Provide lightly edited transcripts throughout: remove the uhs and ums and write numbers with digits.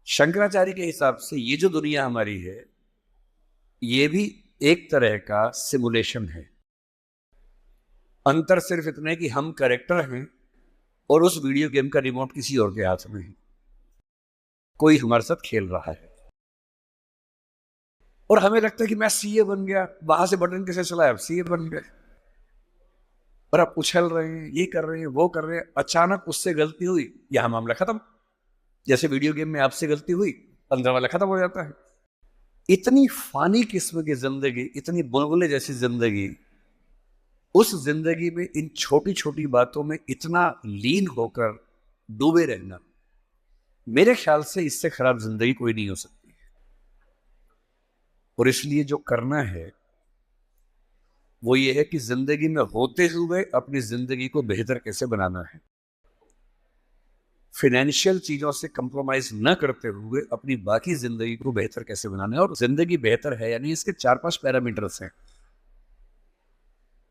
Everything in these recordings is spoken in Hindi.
शंकराचार्य के हिसाब से ये जो दुनिया हमारी है ये भी एक तरह का सिमुलेशन है। अंतर सिर्फ इतना है कि हम कैरेक्टर हैं और उस वीडियो गेम का रिमोट किसी और के हाथ में है, कोई हमारे साथ खेल रहा है और हमें लगता है कि मैं सीए बन गया, वहां से बटन कैसे चलाया, अब सीए बन गए और आप उछल रहे हैं, ये कर रहे हैं, वो कर रहे हैं। अचानक उससे गलती हुई, यहां मामला खत्म। जैसे वीडियो गेम में आपसे गलती हुई, अंदर वाला खत्म हो जाता है। इतनी फानी किस्म की जिंदगी, इतनी बुलबुले जैसी जिंदगी, उस जिंदगी में इन छोटी छोटी बातों में इतना लीन होकर डूबे रहना, मेरे ख्याल से इससे खराब जिंदगी कोई नहीं हो सकती। और इसलिए जो करना है वो ये है कि जिंदगी में होते हुए अपनी जिंदगी को बेहतर कैसे बनाना है। फाइनेंशियल चीजों से कंप्रोमाइज न करते हुए अपनी बाकी जिंदगी को बेहतर कैसे बनाना है। और जिंदगी बेहतर है यानी इसके 4-5 पैरामीटर्स हैं।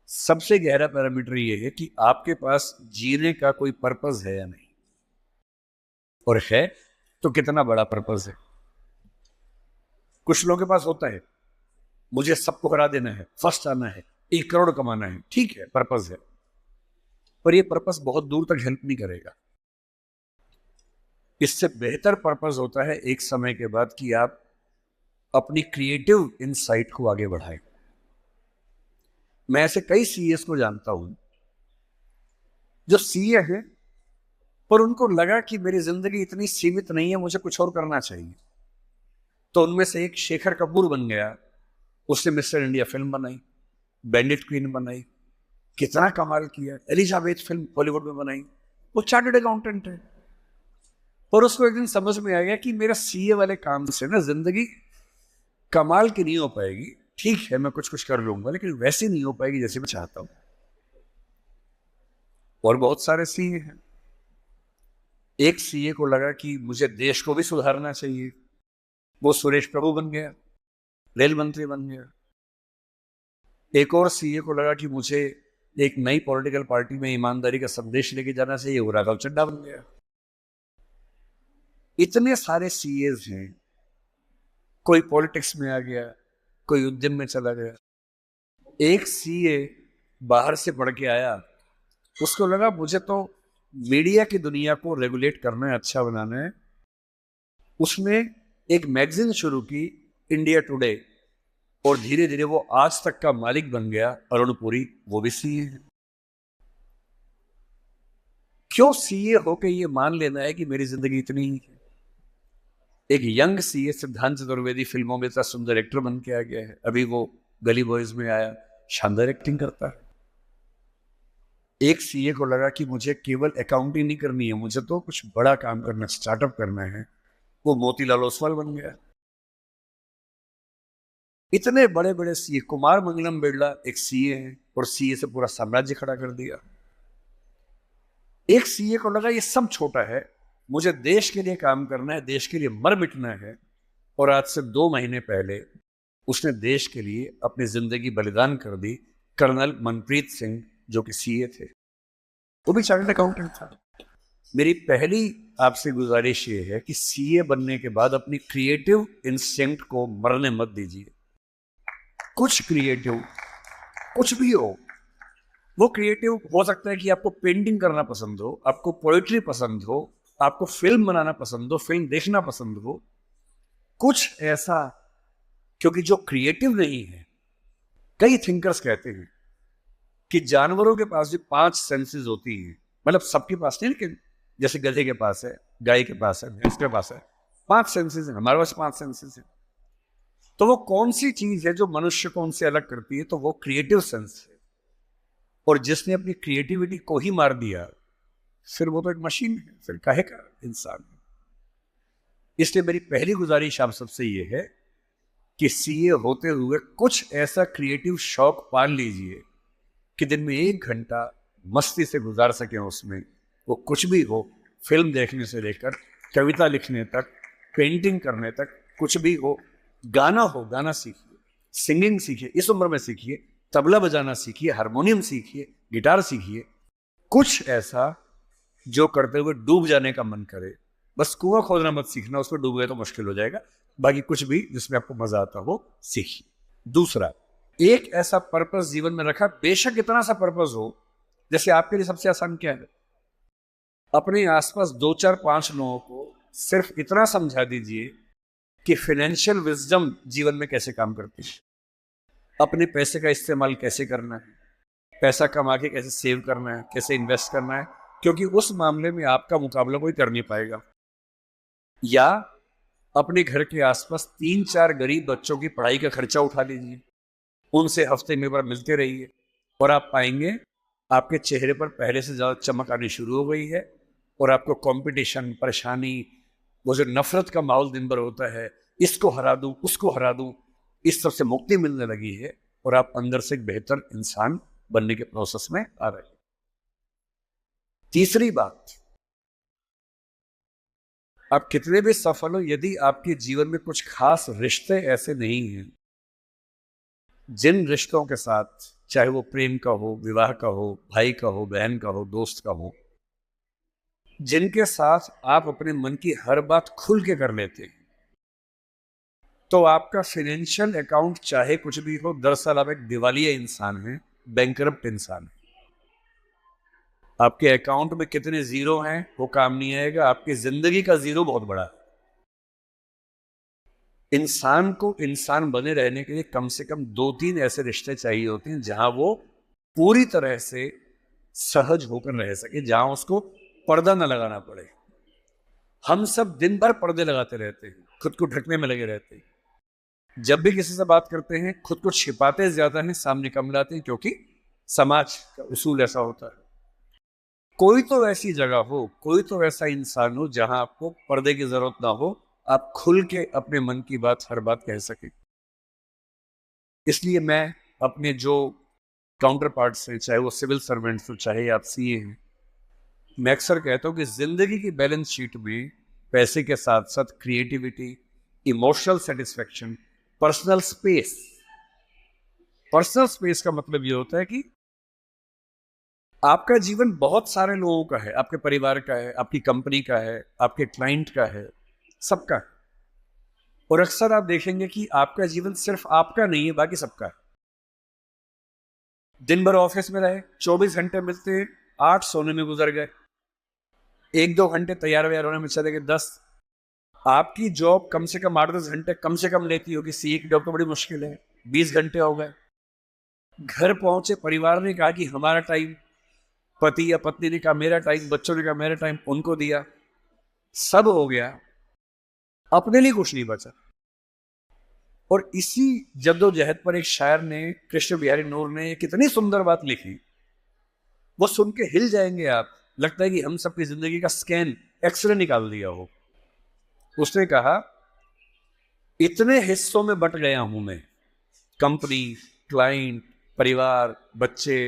सबसे गहरा पैरामीटर ये है कि आपके पास जीने का कोई पर्पस है या नहीं, और है तो कितना बड़ा पर्पस है। कुछ लोगों के पास होता है, मुझे सबको हरा देना है, फर्स्ट आना है, 1 करोड़ कमाना है, ठीक है पर्पस है, पर यह पर्पस बहुत दूर तक हेल्प नहीं करेगा। इससे बेहतर पर्पस होता है एक समय के बाद कि आप अपनी क्रिएटिव इनसाइट को आगे बढ़ाएं। मैं ऐसे कई सीएस को जानता हूं जो सीए हैं पर उनको लगा कि मेरी जिंदगी इतनी सीमित नहीं है, मुझे कुछ और करना चाहिए। तो उनमें से एक शेखर कपूर बन गया, उसने मिस्टर इंडिया फिल्म बनाई, बैंडिट क्वीन बनाई, कितना कमाल किया। एलिजाबेथ फिल्म बॉलीवुड में बनाई, वो चार्टर्ड अकाउंटेंट है। पर उसको एक दिन समझ में आ गया कि मेरा सीए वाले काम से ना जिंदगी कमाल की नहीं हो पाएगी। ठीक है मैं कुछ कुछ कर लूंगा लेकिन वैसी नहीं हो पाएगी जैसे मैं चाहता हूं। और बहुत सारे सीए हैं। एक सीए को लगा कि मुझे देश को भी सुधारना चाहिए, वो सुरेश प्रभु बन गया, रेल मंत्री बन गया। एक और सीए को लगा कि मुझे एक नई पॉलिटिकल पार्टी में ईमानदारी का संदेश लेके जाना चाहिए, वो राघव चड्ढा बन गया। इतने सारे सीएस हैं। कोई पॉलिटिक्स में आ गया, कोई उद्यम में चला गया। एक सीए बाहर से पढ़ के आया, उसको लगा मुझे तो मीडिया की दुनिया को रेगुलेट करना है, अच्छा बनाना है। उसने एक मैगजीन शुरू की, इंडिया टुडे, और धीरे धीरे वो आज तक का मालिक बन गया। अरुण पुरी वो भी सीए है। क्यों सीए होके ये मान लेना है कि मेरी जिंदगी इतनी ही है। एक यंग सीए सिद्धांत चतुर्वेदी फिल्मों में इतना सुंदर एक्टर बन के आ गया है। अभी वो गली बॉयज में आया, शानदार एक्टिंग करता है। एक सीए को लगा कि मुझे केवल अकाउंटिंग नहीं करनी है, मुझे तो कुछ बड़ा काम करना, स्टार्टअप करना है, वो मोतीलाल ओसवाल बन गया। इतने बड़े बड़े सीए, कुमार मंगलम बिरला एक सीए है और सीए से पूरा साम्राज्य खड़ा कर दिया। एक सीए को लगा ये सब छोटा है, मुझे देश के लिए काम करना है, देश के लिए मर मिटना है। और आज से 2 महीने पहले उसने देश के लिए अपनी जिंदगी बलिदान कर दी। कर्नल मनप्रीत सिंह जो कि सीए थे, वो भी चार्टर्ड अकाउंटेंट था। मेरी पहली आपसे गुजारिश ये है कि सीए बनने के बाद अपनी क्रिएटिव इंस्टिंक्ट को मरने मत दीजिए। कुछ क्रिएटिव, कुछ भी हो, वो क्रिएटिव हो सकता है कि आपको पेंटिंग करना पसंद हो, आपको पोएट्री पसंद हो, आपको फिल्म बनाना पसंद हो, फिल्म देखना पसंद हो, कुछ ऐसा। क्योंकि जो क्रिएटिव नहीं है, कई थिंकर्स कहते हैं कि जानवरों के पास भी 5 सेंसेस होती हैं। मतलब सबके पास नहीं, लेकिन जैसे गधे के पास है, गाय के पास है, भैंस के पास है, 5 सेंसेस हैं। हमारे पास 5 सेंसेस हैं। तो वो कौन सी चीज है जो मनुष्य को उनसे अलग करती है? तो वो क्रिएटिव सेंस है। और जिसने अपनी क्रिएटिविटी को ही मार दिया, फिर वो तो एक मशीन है, फिर काहे का इंसान है। इसलिए मेरी पहली गुजारिश आप सबसे ये है कि सीए होते हुए कुछ ऐसा क्रिएटिव शौक पाल लीजिए कि दिन में 1 घंटा मस्ती से गुजार सकें उसमें। वो कुछ भी हो, फिल्म देखने से लेकर कविता लिखने तक, पेंटिंग करने तक, कुछ भी हो। गाना हो, गाना सीखिए, सिंगिंग सीखिए, इस उम्र में सीखिए, तबला बजाना सीखिए, हारमोनियम सीखिए, गिटार सीखिए। कुछ ऐसा जो करते हुए डूब जाने का मन करे, बस कुआं खोदना मत सीखना, उसमें डूब गए तो मुश्किल हो जाएगा। बाकी कुछ भी जिसमें आपको मजा आता हो सीखिए। दूसरा, एक ऐसा पर्पस जीवन में रखा, बेशक इतना सा पर्पस हो, जैसे आपके लिए सबसे आसान क्या है, अपने आसपास 2 4 5 लोगों को सिर्फ इतना समझा दीजिए कि फाइनेंशियल विजडम जीवन में कैसे काम करती है, अपने पैसे का इस्तेमाल कैसे करना है, पैसा कमा के कैसे सेव करना है, कैसे इन्वेस्ट करना है, क्योंकि उस मामले में आपका मुकाबला कोई कर नहीं पाएगा। या अपने घर के आसपास 3 4 गरीब बच्चों की पढ़ाई का खर्चा उठा लीजिए, उनसे हफ्ते में बार मिलते रहिए, और आप पाएंगे आपके चेहरे पर पहले से ज्यादा चमक आनी शुरू हो गई है, और आपको कंपटीशन, परेशानी, वो जो नफरत का माहौल दिन भर होता है, इसको हरा दूं, उसको हरा दूं, इस सब से मुक्ति मिलने लगी है, और आप अंदर से एक बेहतर इंसान बनने के प्रोसेस में आ रहे हैं। तीसरी बात, आप कितने भी सफल हो, यदि आपके जीवन में कुछ खास रिश्ते ऐसे नहीं हैं, जिन रिश्तों के साथ, चाहे वो प्रेम का हो, विवाह का हो, भाई का हो, बहन का हो, दोस्त का हो, जिनके साथ आप अपने मन की हर बात खुल के कर लेते हैं, तो आपका फाइनेंशियल अकाउंट चाहे कुछ भी हो, दरअसल आप एक दिवालिया इंसान हैं, बैंकरप्ट इंसान है। आपके अकाउंट में कितने जीरो हैं वो काम नहीं आएगा, आपकी जिंदगी का जीरो बहुत बड़ा है। इंसान को इंसान बने रहने के लिए कम से कम 2 3 ऐसे रिश्ते चाहिए होते हैं जहां वो पूरी तरह से सहज होकर रह सके, जहां उसको पर्दा न लगाना पड़े। हम सब दिन भर पर्दे लगाते रहते हैं, खुद को ढकने में लगे रहते हैं। जब भी किसी से बात करते हैं खुद को छिपाते ज्यादा हैं, सामने कम लाते हैं, क्योंकि समाज का उसूल ऐसा होता है। कोई तो ऐसी जगह हो, कोई तो ऐसा इंसान हो जहां आपको पर्दे की जरूरत ना हो, आप खुल के अपने मन की बात, हर बात कह सके। इसलिए मैं अपने जो काउंटर पार्ट्स हैं, चाहे वो सिविल सर्वेंट्स हो, चाहे आप सीए हैं, मैं अक्सर कहता हूं कि जिंदगी की बैलेंस शीट में पैसे के साथ साथ creativity, emotional satisfaction, personal space. Personal space का मतलब ये होता है कि आपका जीवन बहुत सारे लोगों का है, आपके परिवार का है, आपकी कंपनी का है, आपके क्लाइंट का है, सबका है। और अक्सर आप देखेंगे कि आपका जीवन सिर्फ आपका नहीं है, बाकी सबका है। दिन भर ऑफिस में रहे, 24 घंटे मिलते हैं, 8 सोने में गुजर गए, 1 2 घंटे तैयार व्यार होने में चले गए 10। आपकी जॉब कम से कम 8 10 घंटे कम से कम लेती होगी, सीए की जॉब तो बड़ी मुश्किल है, 20 घंटे हो गए। घर पहुंचे, परिवार ने कहा कि हमारा टाइम, पति या पत्नी ने कहा मेरा टाइम, बच्चों ने कहा मेरा टाइम, उनको दिया, सब हो गया, अपने लिए कुछ नहीं बचा। और इसी जद्दोजहद पर एक शायर ने, कृष्ण बिहारी नूर ने, कितनी सुंदर बात लिखी, वो सुन के हिल जाएंगे आप। लगता है कि हम सबकी जिंदगी का स्कैन, एक्सरे निकाल दिया हो। उसने कहा, इतने हिस्सों में बट गया हूं मैं, कंपनी, क्लाइंट, परिवार, बच्चे,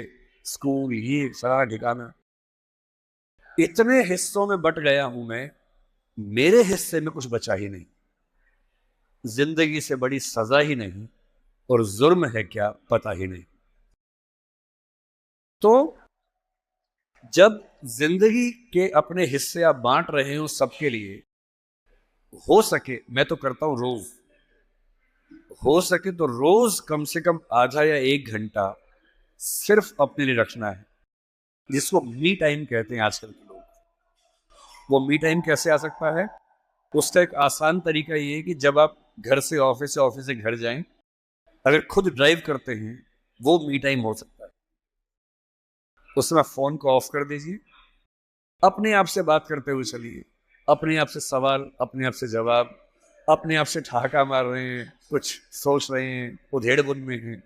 स्कूल, ये सारा ठिकाना, इतने हिस्सों में बट गया हूं मैं, मेरे हिस्से में कुछ बचा ही नहीं। जिंदगी से बड़ी सजा ही नहीं, और जुर्म है क्या पता ही नहीं। तो जब जिंदगी के अपने हिस्से आप बांट रहे हो सबके लिए, हो सके, मैं तो करता हूं रोज, हो सके तो रोज कम से कम आधा या 1 घंटा सिर्फ अपने लिए रखना है, जिसको मी टाइम कहते हैं आजकल के लोग। वो मी टाइम कैसे आ सकता है? उसका एक आसान तरीका ये है कि जब आप घर से ऑफिस से, ऑफिस से घर जाएं, अगर खुद ड्राइव करते हैं, वो मी टाइम हो सकता है। उसमें फोन को ऑफ कर दीजिए, अपने आप से बात करते हुए चलिए, अपने आप से सवाल, अपने आप से जवाब, अपने आप से ठहाका मार रहे हैं, कुछ सोच रहे हैं, उधेड़ बुन में हैं।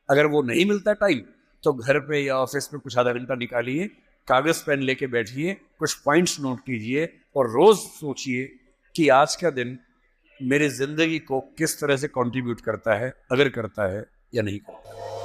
अगर वो नहीं मिलता टाइम, तो घर पे या ऑफिस में कुछ आधा घंटा निकालिए, कागज पेन लेके बैठिए, कुछ पॉइंट्स नोट कीजिए, और रोज सोचिए कि आज का दिन मेरी जिंदगी को किस तरह से कंट्रीब्यूट करता है, अगर करता है या नहीं करता है।